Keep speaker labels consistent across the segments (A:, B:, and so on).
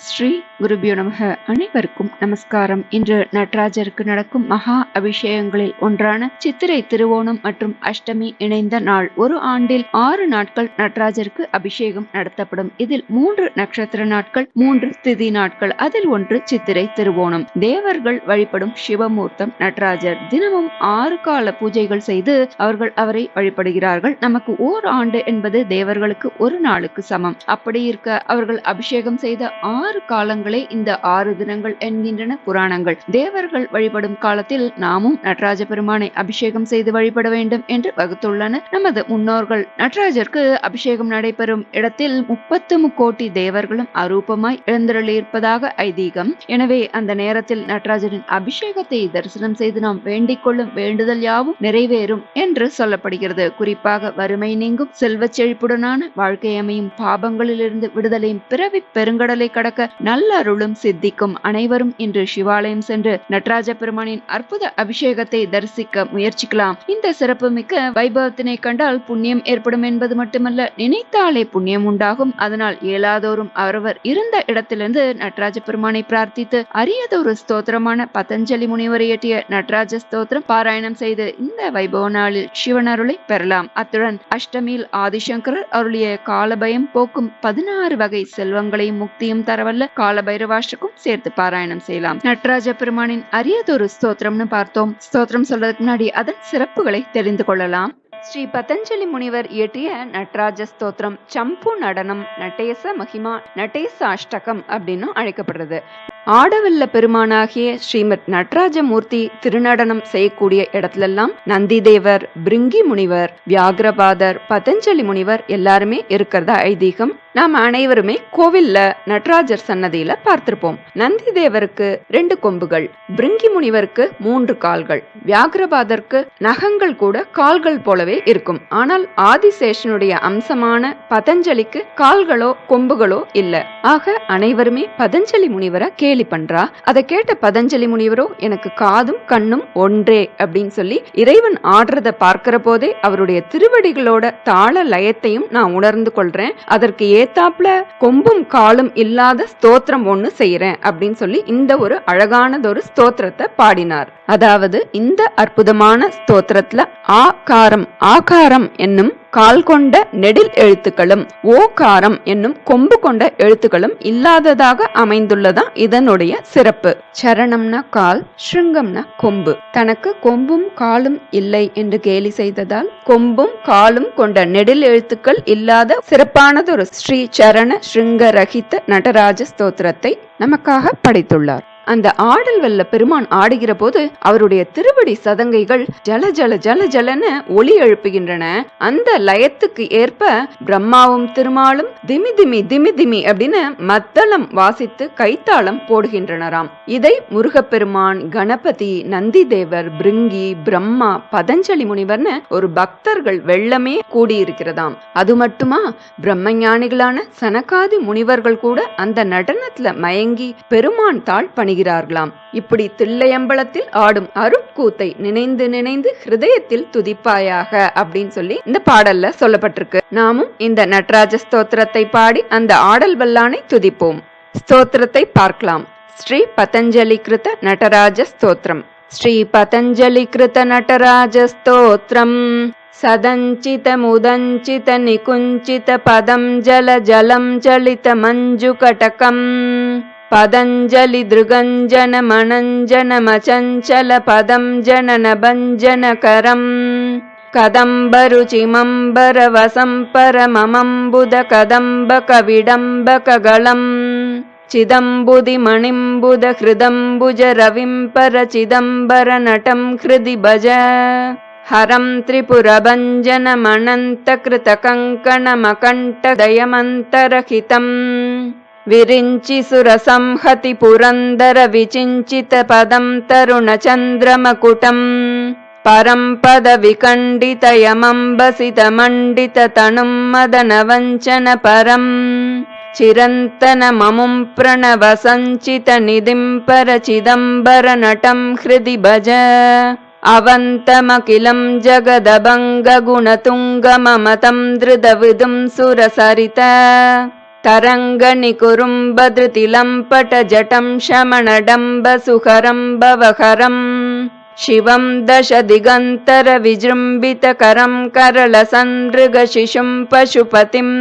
A: ஸ்ரீ குருபியோ நமக. அனைவருக்கும் நமஸ்காரம். இன்று நடராஜருக்கு நடக்கும் மகா அபிஷேகங்களில் ஒன்றான சித்திரை திருவோணம் மற்றும் அஷ்டமி இணைந்த நாள். ஒரு ஆண்டில் 6 நாட்கள் நடராஜருக்கு அபிஷேகம் நடத்தப்படும். இதில் 3 நட்சத்திர நாட்கள், 3 திதி நாட்கள். அதில் ஒன்று சித்திரை திருவோணம். தேவர்கள் வழிபடும் சிவமூர்த்தம் நடராஜர். தினமும் 6 கால பூஜைகள் செய்து அவர்கள் அவரை வழிபடுகிறார்கள். நமக்கு ஓர் ஆண்டு என்பது தேவர்களுக்கு ஒரு நாளுக்கு சமம். அப்படி இருக்க அவர்கள் அபிஷேகம் செய்த 6 காலங்களே இந்த 6 தினங்கள் என்கின்றன புராணங்கள். தேவர்கள் வழிபடும் காலத்தில் நாமும் நடராஜ பெருமானை அபிஷேகம் செய்து வழிபட வேண்டும் என்று வகுத்துள்ளனர் நமது முன்னோர்கள். நடராஜருக்கு அபிஷேகம் நடைபெறும் இடத்தில் 30 கோடி தேவர்களும் அரூபமாய் எழுந்தருளியிருப்பதாக ஐதீகம். எனவே அந்த நேரத்தில் நடராஜரின் அபிஷேகத்தை தரிசனம் செய்து நாம் வேண்டிக் கொள்ளும் வேண்டுதல் யாவும் நிறைவேறும் என்று சொல்லப்படுகிறது. குறிப்பாக வறுமை நீங்கும், செல்வச் செழிப்புடனான வாழ்க்கை அமையும், பாபங்களிலிருந்து விடுதலையும், பிறவி பெருங்கடலை கடக்க நல்ல அருளும் சித்திக்கும். அனைவரும் இன்று சிவாலயம் சென்று நடராஜ பெருமானின் அற்புத அபிஷேகத்தை தரிசிக்க முயற்சிக்கலாம். இந்த சிறப்பு மிக்க வைபவத்தினை கண்டால் புண்ணியம் ஏற்படும் என்பது மட்டுமல்ல, நினைத்தாலே புண்ணியம் உண்டாகும். அதனால் இயலாதோறும் அவரவர் இருந்த இடத்திலிருந்து நடராஜ பெருமானை பிரார்த்தித்து அரியதொரு ஸ்தோத்திரமான பதஞ்சலி முனிவர் இயற்றிய நடராஜ ஸ்தோத்திரம் பாராயணம் செய்து இந்த வைபவ நாளில் சிவன் அருளை பெறலாம். அத்துடன் அஷ்டமியில் ஆதிசங்கரர் அருளிய காலபயம் போக்கும் 16 வகை செல்வங்களையும் முக்தியும் தரவல்ல காலபைரவாஷ்டக்கும் சேர்த்து பாராயணம் செய்யலாம். நடராஜ பெருமானின் அரியதொரு ஸ்தோத்திரம்னு பார்த்தோம். ஸ்தோத்திரம் சொல்றதுக்கு முன்னாடி அதன் சிறப்புகளை தெரிந்து கொள்ளலாம். ஸ்ரீ பதஞ்சலி முனிவர் இயற்றிய நடராஜ ஸ்தோத்திரம் சம்பு நடனம், நடேச மகிமா, நடேச அஷ்டகம் அப்படின்னு அழைக்கப்படுறது. ஆடவல்ல பெருமானாகிய ஸ்ரீமத் நடராஜ மூர்த்தி திருநடனம் செய்யக்கூடிய இடத்துலெல்லாம் நந்திதேவர், பிருங்கி முனிவர், வியாகிரபாதர், பதஞ்சலி முனிவர் எல்லாருமே இருக்கிறதா ஐதீகம். நாம் அனைவருமே கோவில்ல நடராஜர் சன்னதியில பார்த்திருப்போம். நந்திதேவருக்கு 2 கொம்புகள், பிருங்கி முனிவருக்கு 3 கால்கள், வியாகிரபாதருக்கு நகங்கள் கூட கால்கள் போலவே இருக்கும். ஆனால் ஆதிசேஷனுடைய அம்சமான பதஞ்சலிக்கு கால்களோ கொம்புகளோ இல்ல. ஆக அனைவருமே பதஞ்சலி முனிவரை கேலி பண்றா. அதை கேட்ட பதஞ்சலி முனிவரோ, எனக்கு காதும் கண்ணும் ஒன்றே அப்படின்னு சொல்லி இறைவன் ஆடுறத பார்க்கிற போதே அவருடைய திருவடிகளோட தாள லயத்தையும் நான் உணர்ந்து கொள்றேன். அதற்கு ஏத்தாப்புல கொம்பும் காலும் இல்லாத ஸ்தோத்திரம் ஒண்ணு செய்யறேன் அப்படின்னு சொல்லி இந்த ஒரு அழகானதொரு ஸ்தோத்திரத்தை பாடினார். அதாவது இந்த அற்புதமான ஸ்தோத்திரத்துல ஆகாரம் என்னும் கால் கொண்ட நெடில் எழுத்துக்களும் ஓகாரம் என்னும் கொம்பு கொண்ட எழுத்துக்களும் இல்லாததாக அமைந்துள்ளதான் இதனுடைய சிறப்பு. சரணம்னா கால், ஸ்ருங்கம்னா கொம்பு. தனக்கு கொம்பும் காலும் இல்லை என்று கேலி செய்ததால் கொம்பும் காலும் கொண்ட நெடில் எழுத்துக்கள் இல்லாத சிறப்பானதொரு ஸ்ரீ சரண ஸ்ருங்க ரகித நடராஜ ஸ்தோத்திரத்தை நமக்காக படைத்துள்ளார். அந்த ஆடல் வெல்ல பெருமான் ஆடுகிற போது அவருடைய திருவடி சதங்கைகள் ஜல ஜல ஜல ஜலன்னு ஒளி எழுப்புகின்றன. அந்த லயத்துக்கு ஏற்ப பிரம்மாவும் திருமாலும் திமி திமி திமி திமி அப்படின்னு மத்தளம் வாசித்து கைத்தாளம் போடுகின்றனராம். இதை முருகப்பெருமான், கணபதி, நந்திதேவர், பிருங்கி, பிரம்மா, பதஞ்சலி முனிவர்னு ஒரு பக்தர்கள் வெள்ளமே கூடியிருக்கிறதாம். அது மட்டுமா, பிரம்மஞானிகளான சனகாதி முனிவர்கள் கூட அந்த நடனத்துல மயங்கி பெருமான் தாழ் பணி இப்படி தில்லையம்பலத்தில் ஆடும் அருட்கூத்தை நினைந்து நினைந்து ஹிருதயத்தில் துதிப்பாயாக அப்படின்னு சொல்லி இந்த பாடல்ல சொல்லப்பட்டிருக்கு. நாமும் இந்த நடராஜ ஸ்தோத்திரத்தை பாடி அந்த ஆடல் வல்லானை துதிப்போம். ஸ்தோத்திரத்தை பார்க்கலாம். ஸ்ரீ பதஞ்சலி கிருத நடராஜ ஸ்தோத்திரம். ஸ்ரீ பதஞ்சலி கிருத நடராஜ ஸ்தோத்திரம். சதஞ்சித முதஞ்சித நிகுஞ்சித பதம் ஜல ஜலம் ஜலித மஞ்சு கட்டகம் பதஞ்சலி திருகஞ்சன மணஞ்சன மச்சஞ்சல பதம் ஜனன பஞ்சன கரம் கதம்பருச்சிமம்பர வசம்பர மமம்புத கதம்ப கவிடம்ப ககளம் சிதம்புதி மணிம்புத ஹிருதம்புஜ ரவிம்பர சிதம்பர நடம் ஹிருதி பஜ ஹரம் திரிபுரபஞ்சன மணந்த கிருத கங்கண மகண்ட தயமந்தரஹிதம் விரிஞ்சி சுரசம்ஹதி புரந்தர விசிஞ்சித பதம் தருண சந்திரமகுடம் பரம்பத விகண்டித யமம்பசித மண்டித தனும் மதன வஞ்சன பரம் சிரந்தன மமும் பிரணவ சஞ்சித நிதிம்பர சிதம்பர நடம் ஹிருதி பஜ அவந்தமகிலம் ஜகதபங்க குணதுங்க மமதம் திருத விதும் சுரசரித तरङ्गनिकुरुम्बधृतिलम्पटजटं शमणडम्बसुखरं शिवं दशदिगन्तरविजृम्भितकरं करलसन्मृगशिशुं पशुपतिम्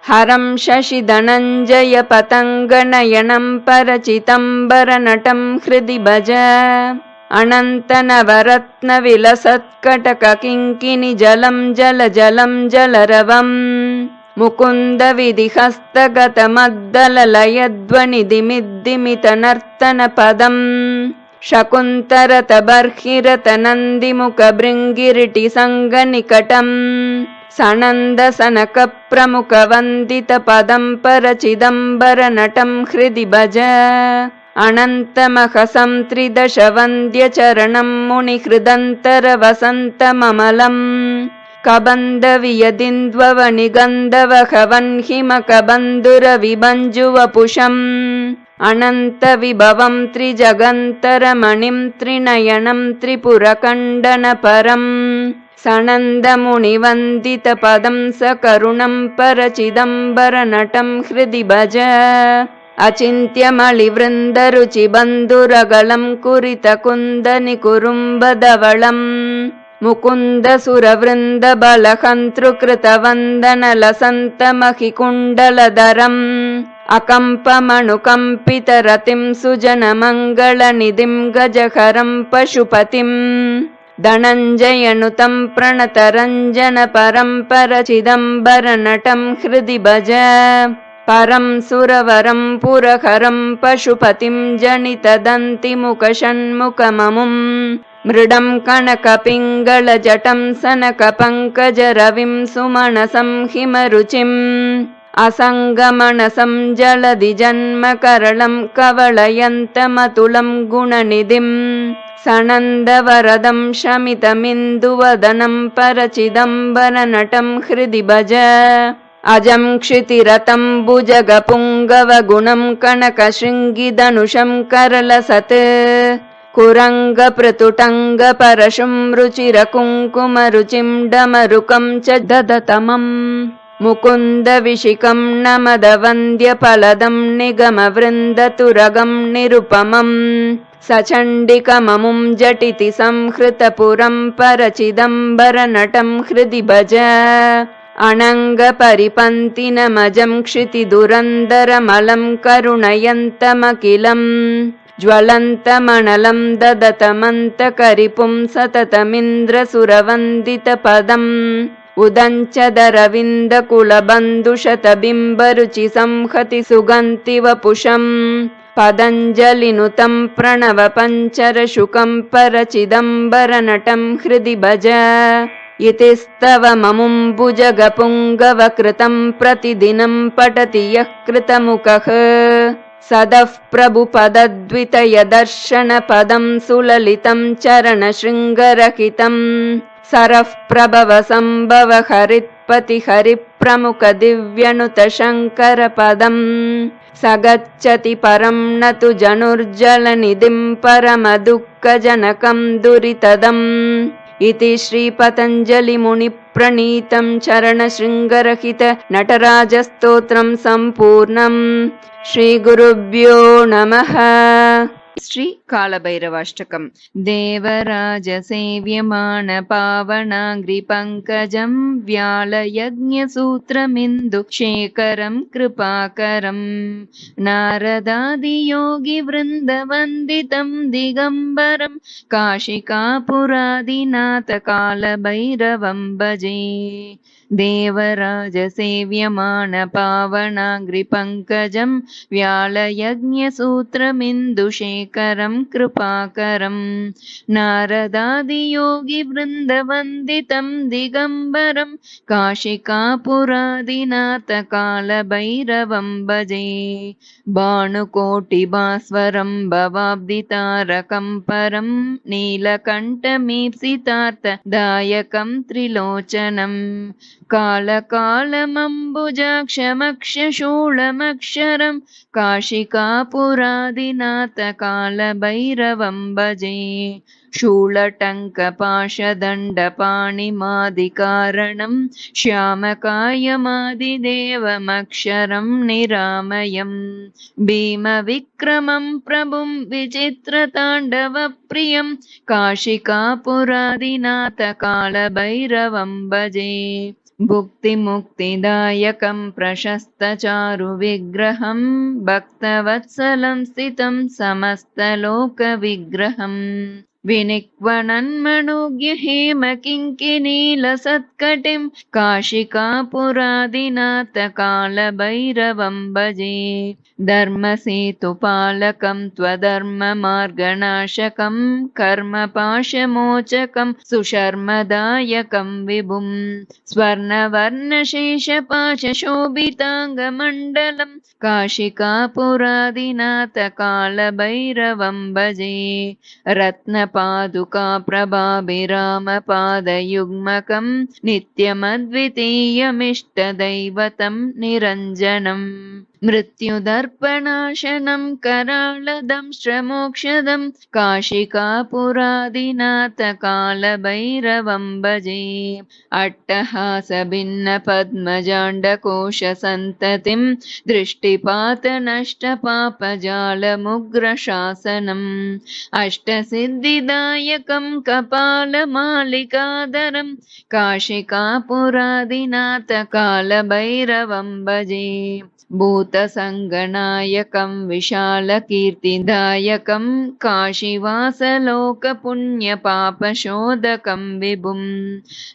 A: हरं शशिधनञ्जयपतङ्गनयनं परचितम्बरनटं हृदि भज अनन्तनवरत्नविलसत्कटककिङ्किणिजलं जलजलं जलरवम् मुकुन्दविधिहस्तगतमद्दललयध्वनिदिमिद्दिमितनर्तनपदम् शकुन्तरतबर्हिरतनन्दिमुखभृङ्गिरिटिसङ्गनिकटम् सनन्दसनकप्रमुखवन्दितपदं परचिदम्बरनटं हृदि भज अनन्तमहसं त्रिदशवन्द्यचरणं मुनिहृदन्तरवसन्तममलम् कबन्धवियदिन्द्ववनिगन्धवहवन्हिमकबन्धुरविभञ्जुवपुषम् अनन्तविभवं त्रिजगन्तरमणिं त्रिनयनं त्रिपुरखण्डनपरम् सनन्दमुनिवन्दितपदं सकरुणं परचिदम्बरनटं हृदि भज अचिन्त्यमलिवृन्दरुचिबन्धुरगलं कुरितकुन्दनिकुरुम्बधवळम् मुकुन्दसुरवृन्दबलहन्तृकृतवन्दनलसन्तमहिकुण्डलधरम् अकम्पमनुकम्पितरतिं सुजनमङ्गलनिधिं गजहरं पशुपतिम् धनञ्जयनुतं प्रणतरञ्जनपरं परचिदम्बरनटं हृदि भज परं सुरवरं पुरहरं पशुपतिं जनितदन्तिमुखषण्मुखममुं मृडं कनकपिङ्गलजटं सनकपङ्कजरविं सुमनसं हिमरुचिम् असङ्गमनसं जलधिजन्मकरलं कवलयन्तमतुलं गुणनिधिम् सनन्दवरदं शमितमिन्दुवदनं परचिदम्बरनटं हृदि भज अजं क्षितिरतं भुजगपुङ्गवगुणं कनकशृङ्गिधनुषं करलसत् कुरङ्गप्रतुटङ्गपरशुं रुचिरकुङ्कुमरुचिं डमरुकं च ददतमम् मुकुन्दविशिखं नमदवन्द्यफलदं निगमवृन्दतुरगं निरुपमम् सचण्डिकममुं झटिति संहृतपुरं परचिदम्बरनटं हृदि भज अनङ्गपरिपन्थिनमजं क्षितिदुरन्दरमलं करुणयन्तमखिलम् ज्वलन्तमनलं ददतमन्तकरिपुं सततमिन्द्रसुरवन्दितपदम् उदञ्चदरविन्दकुलबन्धुशतबिम्बरुचि संहति सुगन्ति वपुषम् पतञ्जलिनुतं प्रणवपञ्चरशुकं परचिदम्बरनटं हृदि भज इति स्तवममुं भुजगपुङ्गवकृतं प्रतिदिनं पठति यः कृतमुखः सदः प्रभुपदद्वितयदर्शनपदं सुललितं चरणशृङ्गरहितं सरः प्रभवसम्भव हरित्पतिहरिप्रमुखदिव्यनुतशङ्करपदम् स गच्छति परं न तु जनुर्जलनिधिं परमदुःखजनकं दुरितदम् इति श्रीपतञ्जलिमुनिप्रणीतं चरणशृङ्गरहित नटराजस्तोत्रं सम्पूर्णम्। श्रीगुरुभ्यो नमः। श्री कालभैरवाष्टकम्। देवराज सेव्यमान पावनाङ्घ्रिपङ्कजं व्यालयज्ञसूत्रमिन्दु शेखरं कृपाकरं नारदादियोगिवृन्दवन्दितं दिगम्बरं काशिकापुरादिनाथ कालभैरवं भजे। देवराज सेव्यमान पावनाङ्घ्रिपङ्कजं व्यालयज्ञसूत्रमिन्दुशेखरं कृपाकरं नारदादियोगिवृन्दवन्दितं दिगम्बरं काशिकापुरादिनाथ कालभैरवं भजे। भानुकोटिभास्वरं भवाब्दितारकं परं नीलकण्ठमीप्सितार्थदायकं त्रिलोचनं कालकालमम्बुजाक्षमक्षशूलमक्षरं काशिकापुरादिनाथ कालभैरवं भजे। शूलटङ्कपाशदण्डपाणिमादिकारणं श्यामकायमादिदेवमक्षरं निरामयम् भीमविक्रमं प्रभुं विचित्रताण्डवप्रियं काशिकापुरादिनाथ कालभैरवं भजे। भुक्तिमुक्तिदायकं प्रशस्तचारुविग्रहं भक्तवत्सलं स्थितं समस्तलोकविग्रहम् विनिक्वणन्मनुज्ञ हेमकिङ्किनीलसत्कटिं काशिकापुरादिनाथ कालभैरवं भजे। धर्मसेतुपालकं त्वधर्ममार्गनाशकं कर्मपाशमोचकं सुशर्मदायकं विभुं स्वर्णवर्णशेषपाशशोभिताङ्गमण्डलं काशिकापुरादिनाथ कालभैरवं भजे। रत्नपादुकाप्रभाभिरामपादयुग्मकं नित्यमद्वितीयमिष्टदैवतं निरञ्जनम् मृत्युदर्पणाशनं कराळदंष्ट्रमोक्षदं काशिकापुरादिनाथ कालभैरवं भजे। अट्टहासभिन्नपद्मजाण्डकोशसन्ततिं दृष्टिपातनष्टपापजालमुग्रशासनम् अष्टसिद्धिदायकं कपालमालिकाधरं काशिकापुरादिनाथ कालभैरवं भजे। भूतसङ्गनायकं विशालकीर्तिदायकं काशीवासलोकपुण्यपापशोधकं विभुं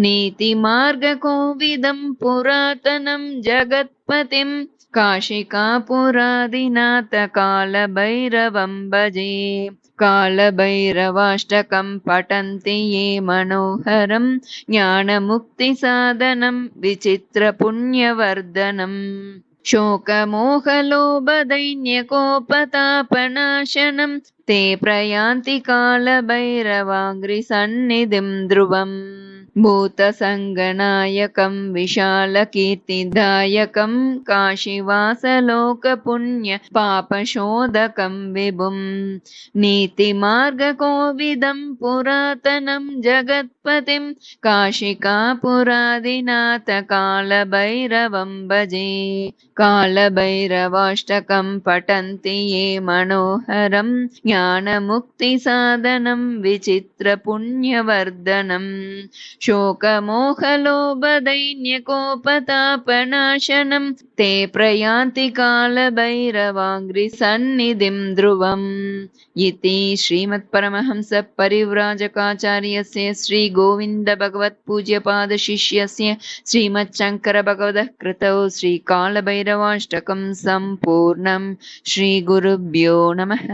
A: नीतिमार्गकोविदं पुरातनं जगत्पतिं काशिकापुरादिनाथ कालभैरवं भजे। कालभैरवाष्टकं पठन्ति ये मनोहरं ज्ञानमुक्तिसाधनं विचित्रपुण्यवर्धनम् शोकमोहलोभदैन्यकोपतापनाशनं ते प्रयान्ति कालभैरवाङ्घ्रिसन्निधिं ध्रुवम् भूतसङ्गनायकं विशालकीर्तिदायकं काशीवासलोकपुण्यपापशोधकं विभुं नीतिमार्गकोविदं पुरातनं जगत्पतिं काशिकापुरादिनाथ कालभैरवं भजे। कालभैरवाष्टकं पठन्ति ये मनोहरं ज्ञानमुक्तिसाधनं विचित्रपुण्यवर्धनम् शोकमोहलोभदैन्यकोपतापनाशनं ते प्रयान्ति कालभैरवाङ्घ्रिसन्निधिं ध्रुवम् इति श्रीमत्परमहंस परिव्राजकाचार्यस्य श्रीगोविन्दभगवत्पूज्यपादशिष्यस्य श्रीमच्छङ्करभगवतः कृतौ श्रीकालभैरवाष्टकं सम्पूर्णं। श्रीगुरुभ्यो नमः।